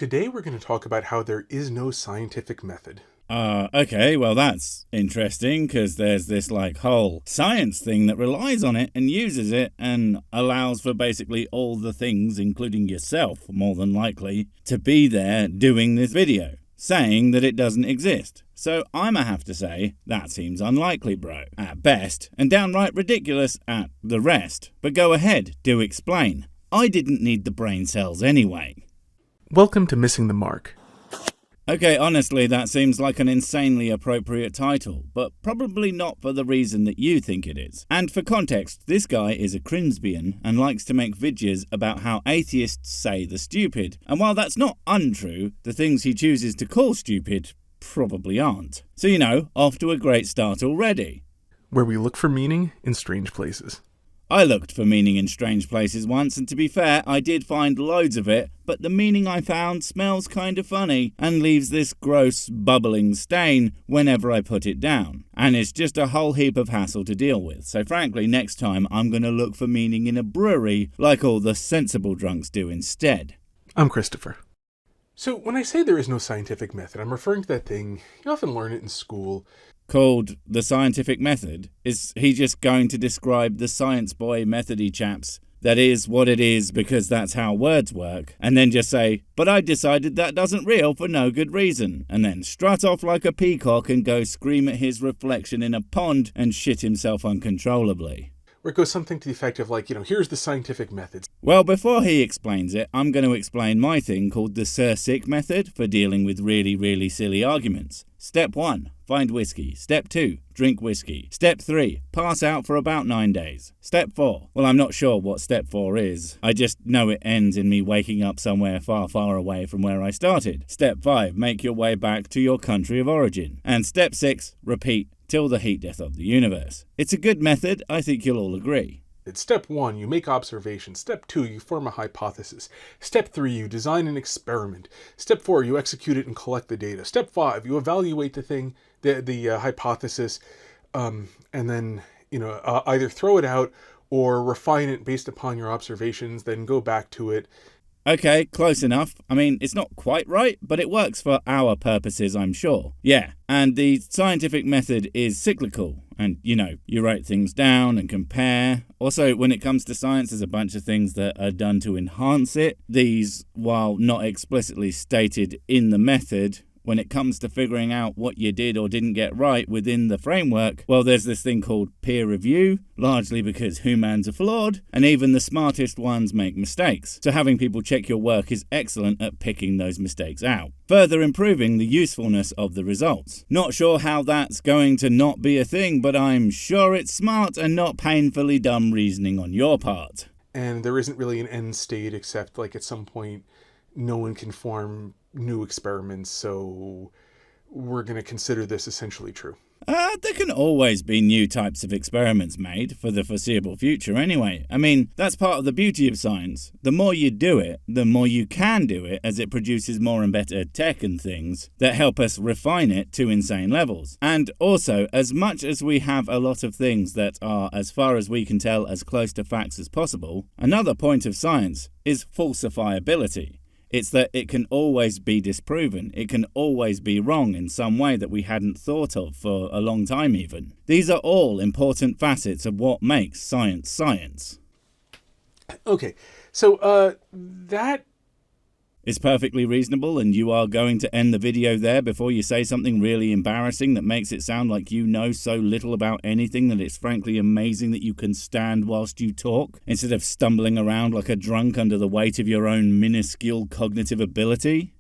Today we're going to talk about how there is no scientific method. Okay, well that's interesting, because there's this whole science thing that relies on it and uses it and allows for basically all the things, including yourself, more than likely, to be there doing this video, saying that it doesn't exist. So I'ma have to say, that seems unlikely, bro, at best, and downright ridiculous at the rest. But go ahead, do explain. I didn't need the brain cells anyway. Welcome to Missing the Mark. Okay, honestly, that seems like an insanely appropriate title, but probably not for the reason that you think it is. And for context, this guy is a Crimsbian and likes to make videos about how atheists say the stupid. And while that's not untrue, the things he chooses to call stupid probably aren't. So off to a great start already. Where we look for meaning in strange places. I looked for meaning in strange places once, and to be fair, I did find loads of it, but the meaning I found smells kind of funny and leaves this gross, bubbling stain whenever I put it down. And it's just a whole heap of hassle to deal with, so frankly, next time I'm going to look for meaning in a brewery like all the sensible drunks do instead. I'm Christopher. So when I say there is no scientific method, I'm referring to that thing, you often learn it in school, called the scientific method. Is he just going to describe the science boy methody chaps that is what it is because that's how words work, and then just say, but I decided that doesn't real for no good reason, and then strut off like a peacock and go scream at his reflection in a pond and shit himself uncontrollably? Where it goes something to the effect of here's the scientific methods. Well, before he explains it, I'm going to explain my thing called the Sir Sick method for dealing with really, really silly arguments. Step 1, find whiskey. Step 2, drink whiskey. Step 3, pass out for about 9 days. Step 4, well, I'm not sure what step 4 is. I just know it ends in me waking up somewhere far, far away from where I started. Step 5, make your way back to your country of origin. And step 6, repeat till the heat death of the universe. It's a good method, I think you'll all agree. Step 1, you make observations. Step 2, you form a hypothesis. Step 3, you design an experiment. Step 4, you execute it and collect the data. Step 5, you evaluate the hypothesis, and then either throw it out or refine it based upon your observations, then go back to it. Okay, close enough. I mean, it's not quite right, but it works for our purposes, I'm sure. Yeah, and the scientific method is cyclical. And, you write things down and compare. Also, when it comes to science, there's a bunch of things that are done to enhance it. These, while not explicitly stated in the method, when it comes to figuring out what you did or didn't get right within the framework, well, there's this thing called peer review, largely because humans are flawed, and even the smartest ones make mistakes. So having people check your work is excellent at picking those mistakes out, further improving the usefulness of the results. Not sure how that's going to not be a thing, but I'm sure it's smart and not painfully dumb reasoning on your part. And there isn't really an end state except at some point no one can form new experiments, so we're going to consider this essentially true. There can always be new types of experiments made for the foreseeable future anyway. I mean, that's part of the beauty of science. The more you do it, the more you can do it, as it produces more and better tech and things that help us refine it to insane levels. And also, as much as we have a lot of things that are, as far as we can tell, as close to facts as possible, another point of science is falsifiability. It's that it can always be disproven. It can always be wrong in some way that we hadn't thought of for a long time even. These are all important facets of what makes science science. Okay, so that is perfectly reasonable, and you are going to end the video there before you say something really embarrassing that makes it sound like you know so little about anything that it's frankly amazing that you can stand whilst you talk, instead of stumbling around like a drunk under the weight of your own minuscule cognitive ability?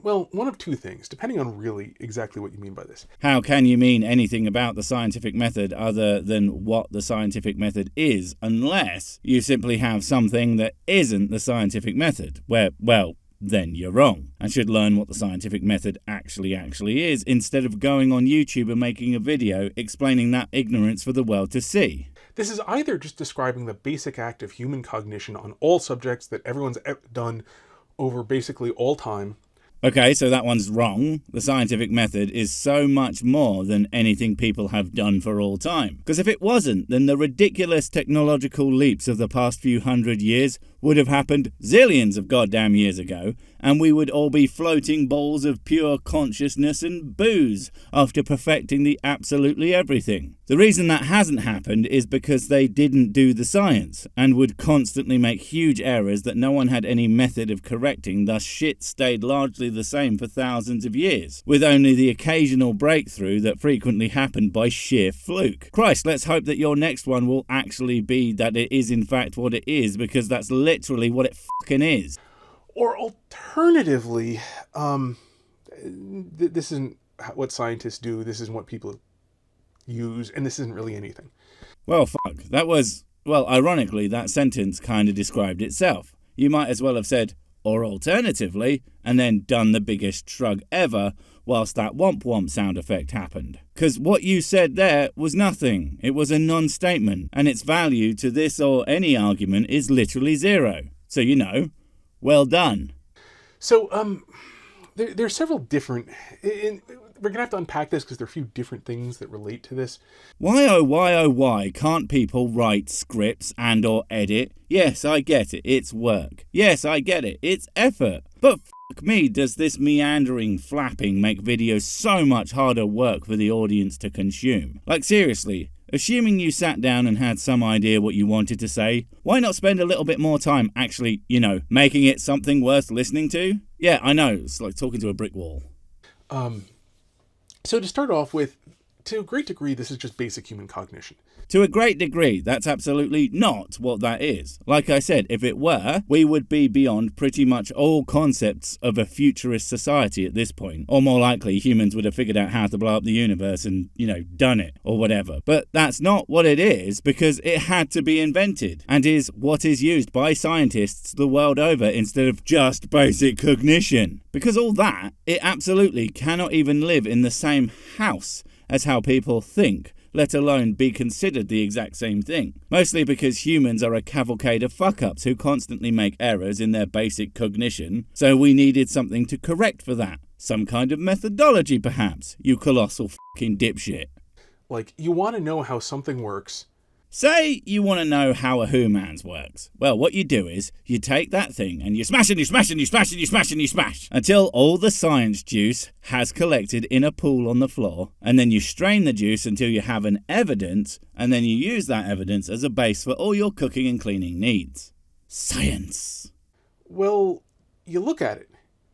Well, one of two things, depending on really exactly what you mean by this. How can you mean anything about the scientific method other than what the scientific method is, unless you simply have something that isn't the scientific method, where, well, then you're wrong, and should learn what the scientific method actually is, instead of going on YouTube and making a video explaining that ignorance for the world to see. This is either just describing the basic act of human cognition on all subjects that everyone's done over basically all time. Okay, so that one's wrong. The scientific method is so much more than anything people have done for all time. Because if it wasn't, then the ridiculous technological leaps of the past few hundred years would have happened zillions of goddamn years ago, and we would all be floating balls of pure consciousness and booze after perfecting the absolutely everything. The reason that hasn't happened is because they didn't do the science and would constantly make huge errors that no one had any method of correcting, thus shit stayed largely the same for thousands of years, with only the occasional breakthrough that frequently happened by sheer fluke. Christ, let's hope that your next one will actually be that it is in fact what it is, because that's literally what it fucking is. Or alternatively, this isn't what scientists do, this isn't what people use, and this isn't really anything. Well, fuck. That was, well, ironically, that sentence kind of described itself. You might as well have said, or alternatively, and then done the biggest shrug ever whilst that womp womp sound effect happened. Because what you said there was nothing. It was a non-statement, and its value to this or any argument is literally zero. So, you know, well done. So, there are several different... we're going to have to unpack this because there are a few different things that relate to this. Why, oh why can't people write scripts and or edit? Yes, I get it, it's work. Yes, I get it, it's effort. But fuck me, does this meandering flapping make videos so much harder work for the audience to consume? Like seriously, assuming you sat down and had some idea what you wanted to say, why not spend a little bit more time actually, you know, making it something worth listening to? Yeah, I know, it's like talking to a brick wall. So to start off with, to a great degree, this is just basic human cognition. To a great degree, that's absolutely not what that is. Like I said, if it were, we would be beyond pretty much all concepts of a futurist society at this point. Or more likely, humans would have figured out how to blow up the universe and, you know, done it, or whatever. But that's not what it is, because it had to be invented, and is what is used by scientists the world over instead of just basic cognition. Because all that, it absolutely cannot even live in the same house as how people think, let alone be considered the exact same thing. Mostly because humans are a cavalcade of fuck-ups who constantly make errors in their basic cognition, so we needed something to correct for that. Some kind of methodology, perhaps, you colossal fucking dipshit. Like, you want to know how something works. Say you want to know how a Who-Mans works. Well, what you do is, you take that thing and you smash and you smash and you smash and you smash and you smash until all the science juice has collected in a pool on the floor, and then you strain the juice until you have an evidence, and then you use that evidence as a base for all your cooking and cleaning needs. Science. Well, you look at it,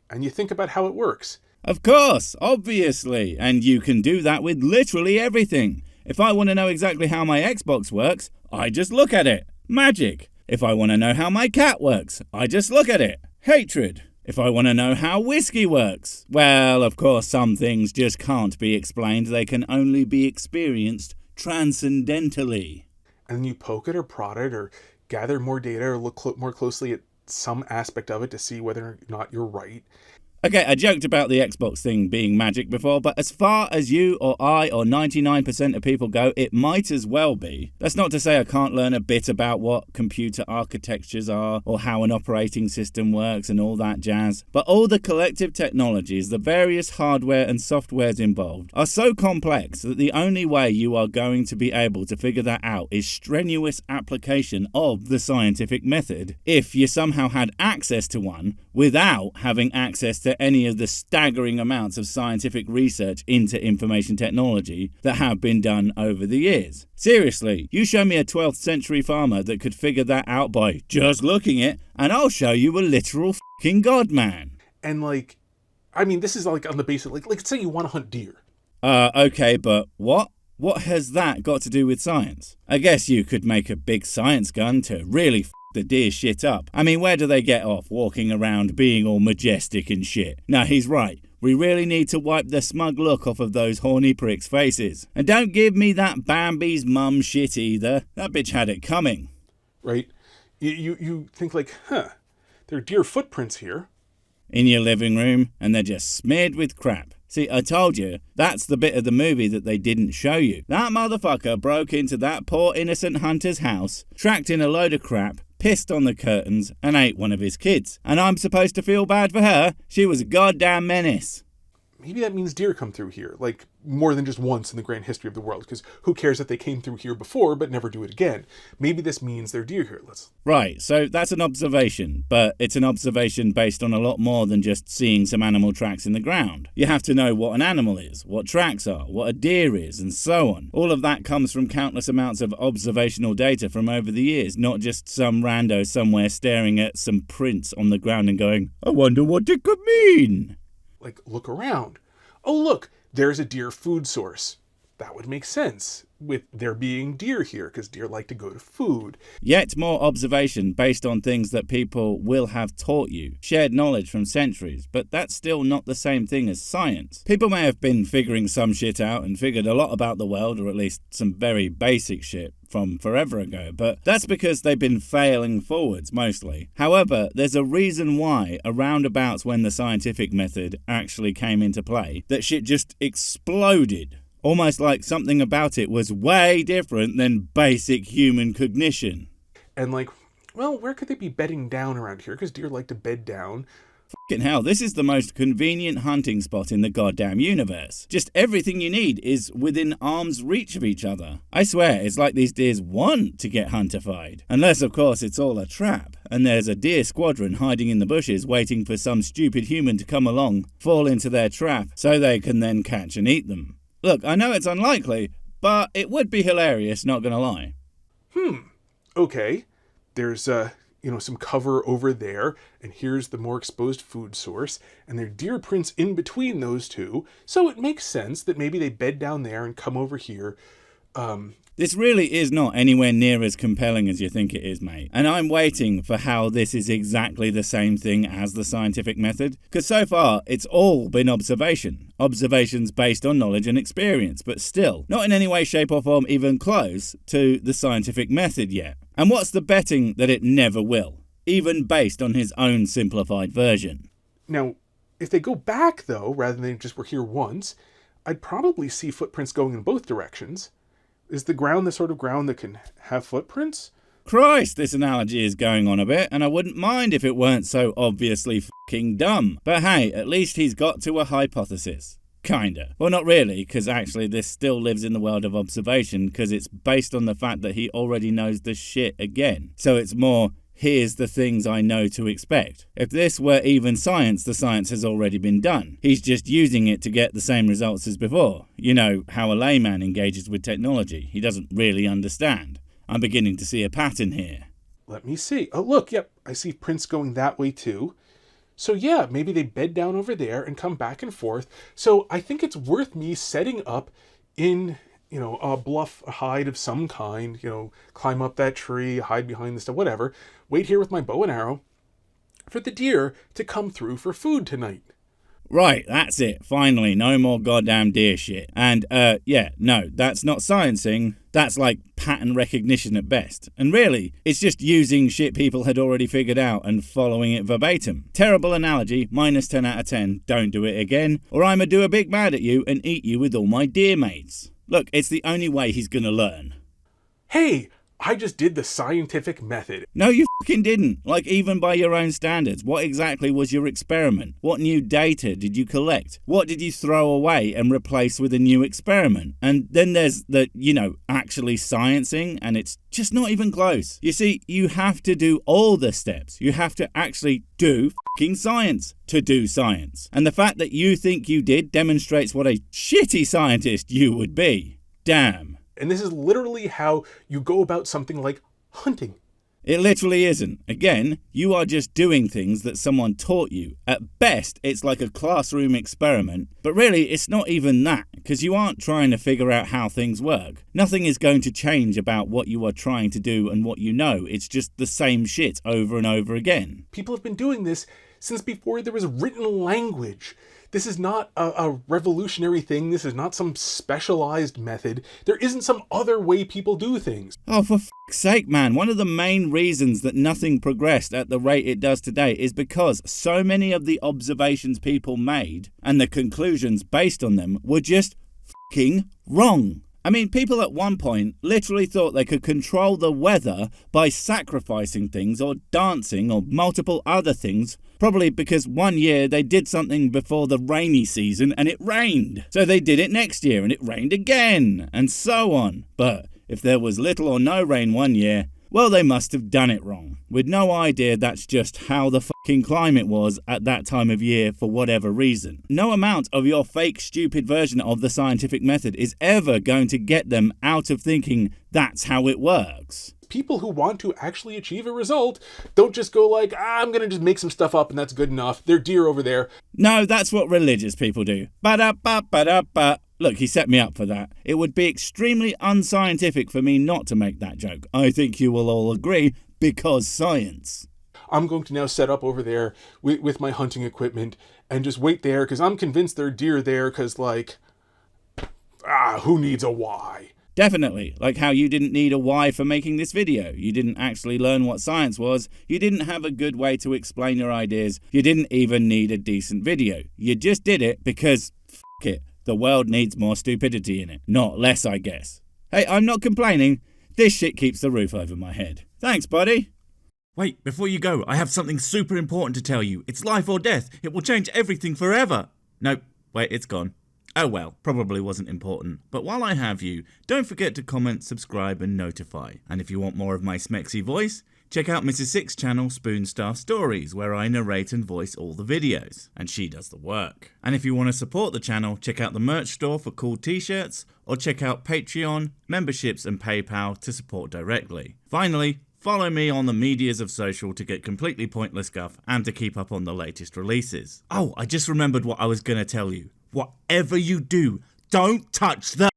and you think about how it works. Of course, obviously, and you can do that with literally everything. If I want to know exactly how my Xbox works, I just look at it. Magic. If I want to know how my cat works, I just look at it. Hatred. If I want to know how whiskey works, well, of course, some things just can't be explained. They can only be experienced transcendentally. And then you poke it or prod it or gather more data or look more closely at some aspect of it to see whether or not you're right. Okay, I joked about the Xbox thing being magic before, but as far as you or I or 99% of people go, it might as well be. That's not to say I can't learn a bit about what computer architectures are or how an operating system works and all that jazz. But all the collective technologies, the various hardware and softwares involved, are so complex that the only way you are going to be able to figure that out is strenuous application of the scientific method, if you somehow had access to one without having access to any of the staggering amounts of scientific research into information technology that have been done over the years. Seriously, you show me a 12th century farmer that could figure that out by just looking it, and I'll show you a literal fucking god, man. And like, I mean, this is like on the basis, like let's say you want to hunt deer. Okay, but what? What has that got to do with science? I guess you could make a big science gun to really the deer shit up. I mean, where do they get off walking around being all majestic and shit? No, he's right. We really need to wipe the smug look off of those horny pricks' faces. And don't give me that Bambi's mum shit either. That bitch had it coming. Right? You think like, there are deer footprints here. In your living room, and they're just smeared with crap. See, I told you, that's the bit of the movie that they didn't show you. That motherfucker broke into that poor innocent hunter's house, tracked in a load of crap, pissed on the curtains, and ate one of his kids. And I'm supposed to feel bad for her? She was a goddamn menace. maybe that means deer come through here, like more than just once in the grand history of the world, because who cares if they came through here before but never do it again? Maybe this means they're deer here. Right, so that's an observation, but it's an observation based on a lot more than just seeing some animal tracks in the ground. You have to know what an animal is, what tracks are, what a deer is, and so on. All of that comes from countless amounts of observational data from over the years, not just some rando somewhere staring at some prints on the ground and going, I wonder what it could mean. Like, look around. Oh, look, there's a deer food source. That would make sense with there being deer here, because deer like to go to food. Yet more observation based on things that people will have taught you, shared knowledge from centuries, but that's still not the same thing as science. People may have been figuring some shit out and figured a lot about the world, or at least some very basic shit, from forever ago, but that's because they've been failing forwards mostly. However, there's a reason why, around about when the scientific method actually came into play, that shit just exploded. Almost like something about it was way different than basic human cognition. And like, well, where could they be bedding down around here? Because deer like to bed down. Fucking hell, this is the most convenient hunting spot in the goddamn universe. Just everything you need is within arm's reach of each other. I swear, it's like these deers want to get huntified. Unless, of course, it's all a trap, and there's a deer squadron hiding in the bushes waiting for some stupid human to come along, fall into their trap, so they can then catch and eat them. Look, I know it's unlikely, but it would be hilarious, not gonna lie. Okay. There's, some cover over there, and here's the more exposed food source, and there are deer prints in between those two, so it makes sense that maybe they bed down there and come over here. This really is not anywhere near as compelling as you think it is, mate. And I'm waiting for how this is exactly the same thing as the scientific method. Because so far, it's all been observation. Observations based on knowledge and experience, but still, not in any way, shape or form even close to the scientific method yet. And what's the betting that it never will? Even based on his own simplified version. Now, if they go back, though, rather than just we're here once, I'd probably see footprints going in both directions. Is the ground the sort of ground that can have footprints? Christ, this analogy is going on a bit, and I wouldn't mind if it weren't so obviously fucking dumb. But hey, at least he's got to a hypothesis. Kinda. Well, not really, because actually this still lives in the world of observation, because it's based on the fact that he already knows the shit again. So it's more, here's the things I know to expect. If this were even science, the science has already been done. He's just using it to get the same results as before. You know, how a layman engages with technology. He doesn't really understand. I'm beginning to see a pattern here. Let me see. Oh, look, yep, I see prints going that way too. So yeah, maybe they bed down over there and come back and forth. So I think it's worth me setting up in, a bluff, a hide of some kind, climb up that tree, hide behind the stuff, whatever. Wait here with my bow and arrow for the deer to come through for food tonight. Right, that's it. Finally, no more goddamn deer shit. And, no, that's not sciencing. That's like pattern recognition at best. And really, it's just using shit people had already figured out and following it verbatim. Terrible analogy, minus 10 out of 10. Don't do it again, or I'ma do a big mad at you and eat you with all my deer mates. Look, it's the only way he's gonna learn. Hey, I just did the scientific method. No, you fucking didn't. Like, even by your own standards. What exactly was your experiment? What new data did you collect? What did you throw away and replace with a new experiment? And then there's the, actually sciencing, and it's just not even close. You see, you have to do all the steps. You have to actually do fucking science to do science. And the fact that you think you did demonstrates what a shitty scientist you would be. Damn. And this is literally how you go about something like hunting. It literally isn't. Again, you are just doing things that someone taught you. At best, it's like a classroom experiment. But really, it's not even that, because you aren't trying to figure out how things work. Nothing is going to change about what you are trying to do and what you know. It's just the same shit over and over again. People have been doing this since before there was written language. This is not a revolutionary thing. This is not some specialized method. There isn't some other way people do things. Oh, for fuck's sake, man. One of the main reasons that nothing progressed at the rate it does today is because so many of the observations people made and the conclusions based on them were just fucking wrong. I mean, people at one point literally thought they could control the weather by sacrificing things or dancing or multiple other things, probably because one year they did something before the rainy season and it rained. So they did it next year and it rained again, and so on. But if there was little or no rain one year, well, they must have done it wrong, with no idea that's just how the fucking climate was at that time of year for whatever reason. No amount of your fake, stupid version of the scientific method is ever going to get them out of thinking that's how it works. People who want to actually achieve a result don't just go like, I'm going to just make some stuff up and that's good enough. They're deer over there. No, that's what religious people do. Ba-da-ba-ba-da-ba. Look, he set me up for that. It would be extremely unscientific for me not to make that joke. I think you will all agree, because science. I'm going to now set up over there with my hunting equipment and just wait there because I'm convinced there are deer there because, like, who needs a why? Definitely, like how you didn't need a why for making this video. You didn't actually learn what science was. You didn't have a good way to explain your ideas. You didn't even need a decent video. You just did it because, f*** it. The world needs more stupidity in it. Not less, I guess. Hey, I'm not complaining. This shit keeps the roof over my head. Thanks, buddy. Wait, before you go, I have something super important to tell you. It's life or death. It will change everything forever. Nope, wait, it's gone. Oh well, probably wasn't important. But while I have you, don't forget to comment, subscribe and notify. And if you want more of my smexy voice, check out Mrs. Six's channel, Spoonstaff Stories, where I narrate and voice all the videos, and she does the work. And if you want to support the channel, check out the merch store for cool t-shirts, or check out Patreon, memberships and PayPal to support directly. Finally, follow me on the medias of social to get completely pointless guff and to keep up on the latest releases. Oh, I just remembered what I was going to tell you. Whatever you do, don't touch the